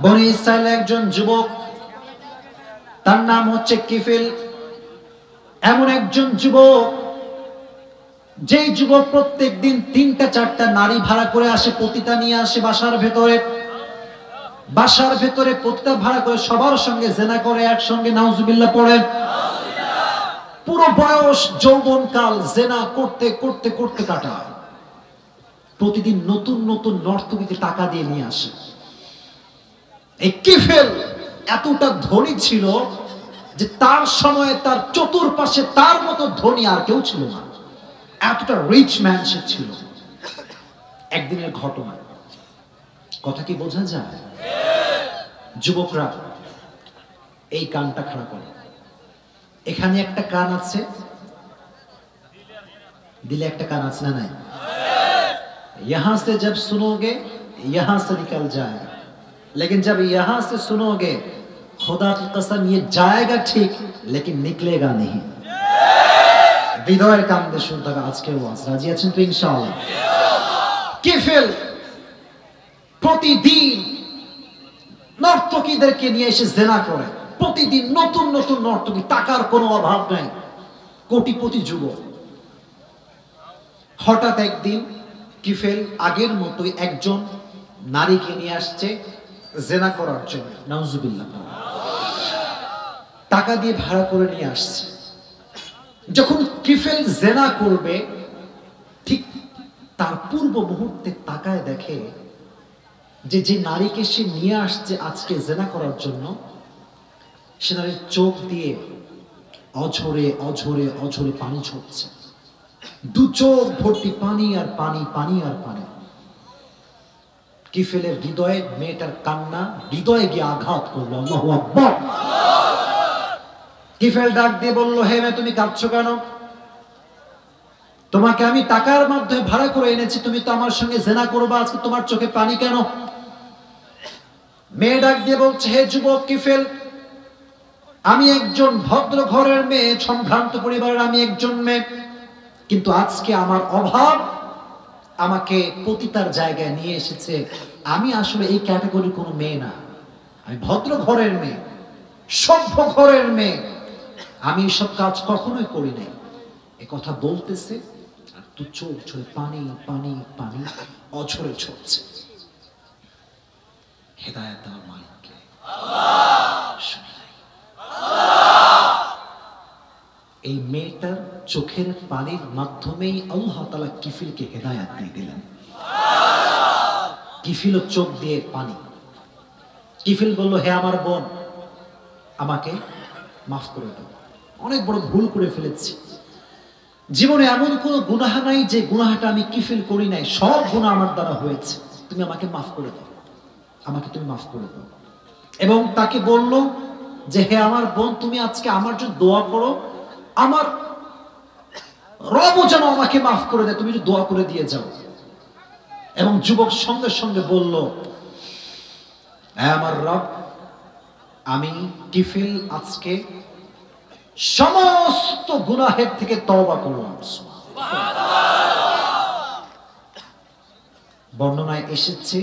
বনি ইসরাইলের একজন যুবক, তার নাম হচ্ছে কিফিল। এমন একজন যুবক, যেই যুবক প্রত্যেক দিন ৩টা-৪টা নারী ভাড়া করে আসে, পতিতা নিয়ে আসে বাসার ভেতরে পতিতা ভাড়া করে সবার সঙ্গে জেনা করে, একসঙ্গে নাউজুবিল্লাহ পড়েন। পুরো বয়স যৌবনকাল জেনা করতে করতে করতে কাটায়। প্রতিদিন নতুন নতুন নর্তকীকে টাকা দিয়ে নিয়ে আসে। এই কিফিল এতটা ধনী ছিল যে তার সময়ে তার চতুর্পাশে তার মতো ধনী আর কেউ ছিল না, এতটা রিচ ম্যান সে ছিল। একদিনের ঘটনা, কথা কি বোঝা যায়? যুবকরা এই কানটা খাড়া করে, এখানে একটা কান আছে, দিলে একটা কান আছে না নাই? यहां से जब सुनोगे यहां से निकल जाएगा, लेकिन जब यहां से सुनोगे खुदा की कसम ये जाएगा ठीक लेकिन निकलेगा नहीं। হৃদয়ের কান দিয়ে শুনতে হবে আজকের ওয়াজ। রাজি আছেন তো ইনশাআল্লাহ? কিফিল প্রতিদিন নর্তকীদেরকে নিয়ে এসে জেনা করে, প্রতিদিন নতুন নতুন নর্তকী, টাকার কোনো অভাব নাই, কোটিপতি যুবক। হঠাৎ একদিন কিফিল আগের মতোই একজন নারীকে নিয়ে আসছে জেনা করার জন্য, নাউজুবিল্লাহ, টাকা দিয়ে ভাড়া করে নিয়ে আসছে। যখন কিফিল জেনা করবে, ঠিক তার পূর্ব মুহূর্তে তাকায় দেখে যে যে নারীকে সে নিয়ে আসছে আজকে জেনা করার জন্য, সে নারীর চোখ দিয়ে অঝরে অঝরে অঝরে পানি ঝরছে। দু চোখ ভর্তি পানি আর পানি, পানি আর পানি। কিফিলের হৃদয়ে মেয়েটার কান্না হৃদয়ে গিয়ে আঘাত করলো। আল্লাহু আকবার। কিফিল ডাক দিয়ে বলল, হে মেয়ে, তুমি কাঁদছো কেন? তোমাকে আমি টাকার মাধ্যমে ভাড়া করে এনেছি, তুমি তো আমার সঙ্গে জেনা করবা, আজকে তোমার চোখে পানি কেন? মেয়ে ডাক দিয়ে বলছে, হে যুবক কিফিল, আমি একজন ভদ্র ঘরের মেয়ে, সম্ভ্রান্ত পরিবারের আমি একজন মেয়ে, কিন্তু আজকে আমার অভাব আমাকে পতিতার জায়গায় নিয়ে এসেছে। আমি আসলে এই ক্যাটাগরির কোনো মেয়ে না, আমি ভদ্র ঘরের মেয়ে, সভ্য ঘরের মেয়ে, আমি এসব কাজ কখনোই করি নাই। এ কথা বলতেছে আর দু চোখ ঝরে পানি পানি পানি অঝরে ঝরছে। হেদায়েত দেওয়ার মালিককে এই মেয়েটার চোখের পানির মাধ্যমেই আল্লাহ তাআলা কিফিলকে হেদায়েত দিয়ে দিলেন। কিফিলও চোখ দিয়ে পানি। কিফিল বলল, হে আমার বোন, আমাকে মাফ করে দাও, অনেক বড় ভুল করে ফেলেছি। জীবনে এমন কোনো গুনাহ নাই যে গুনাহটা আমি কিফিল করি নাই, সব গুনাহ আমার দ্বারা হয়েছে, তুমি আমাকে মাফ করে দাও, আমাকে তুমি মাফ করে দাও। এবং তাকে বলল যে, হে আমার বোন, তুমি আজকে আমার জন্য দোয়া করো, আমার রব যেন আমাকে মাফ করে দেয়, তুমি দোয়া করে দিয়ে যাও। এবং যুবক সঙ্গে সঙ্গে বলল, হে আমার রব, আমি কিফিল আজকে সমস্ত গুনাহের থেকে তওবা করলাম। বর্ণনায় এসেছে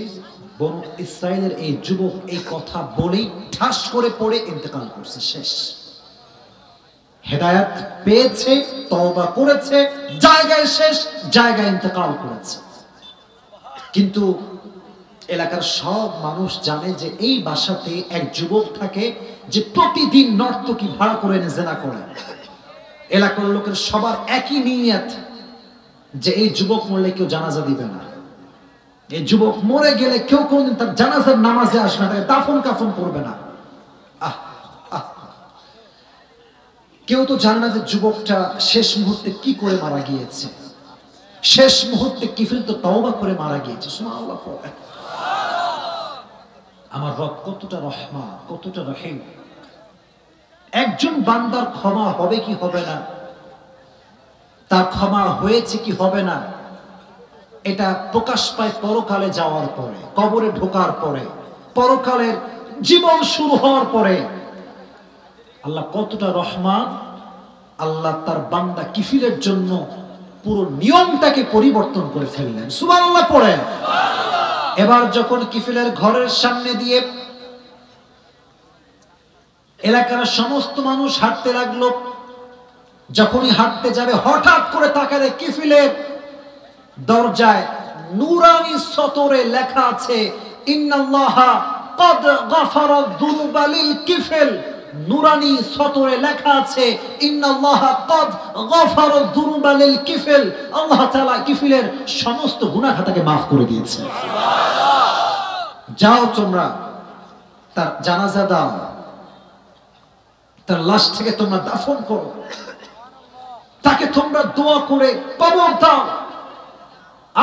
বনু ইসরাইলের এই যুবক এই কথা বলেই ঠাস করে পড়ে ইন্তেকাল করছে, শেষ। হেদায়েত পেয়েছে, তওবা করেছে, জায়গায় শেষ, জায়গায় ইন্তেকাল করেছে। কিন্তু এলাকার সব মানুষ জানে যে এই বাসাতে এক যুবক থাকে যে প্রতিদিন নর্তকী ভাড়া করে এনে জেনা করে। এলাকার লোকের সবার একই নিয়ত যে এই যুবক মরলে কেউ জানাজা দিবে না, এই যুবক মরে গেলে কেউ কোনদিন তার জানাজার নামাজে আসবে না, তাকে দাফন কাফন করবে না। কেউ তো জানে না যে যুবকটা শেষ মুহূর্তে কি করে মারা গিয়েছে। শেষ মুহূর্তে কিফিল তো তওবা করে মারা গিয়েছে। সুবহানাল্লাহ। আমার রব কতটা রহমান, কতটা রহিম। একজন বান্দার ক্ষমা হবে কি হবে না, তার ক্ষমা হয়েছে কি হবে না, এটা প্রকাশ পায় পরকালে যাওয়ার পরে, কবরে ঢোকার পরে, পরকালের জীবন শুরু হওয়ার পরে। আল্লাহ কতটা রহমান, আল্লাহ তার বান্দা কিফিলের জন্য পুরো নিয়মটাকে পরিবর্তন করে ফেললেন। সুবহানাল্লাহ পড়েন। এবার যখন কিফিলের ঘরের সামনে দিয়ে এলাকার সমস্ত মানুষ হাঁটতে লাগলো। যখনই হাঁটতে যাবে হঠাৎ করে তাকালে কিফিলের দরজায় নূরানি সতরে লেখা আছে ইন্নাল্লাহা ক্বাদ গাফারা যুনুবা লিল কিফল। নূরানি সতরে লেখা আছে ইন্নাল্লাহা ক্বাদ গাফারা যুনুবা লিল কিফল। আল্লাহ তাআলা কিফিলের সমস্ত গুনাহ খাতাকে maaf করে দিয়েছে। সুবহানাল্লাহ। যাও তোমরা তার জানাজা দাও, তার লাশ থেকে তোমরা দাফন করো, তাকে তোমরা দোয়া করে কবর দাও।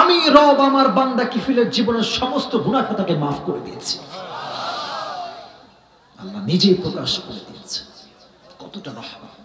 আমি রব আমার বান্দা কিফিলের জীবনের সমস্ত গুনাহ খাতাকে maaf করে দিয়েছি। আল্লাহ নিজেই প্রকাশ করে দিয়েছে কতটা রহমত।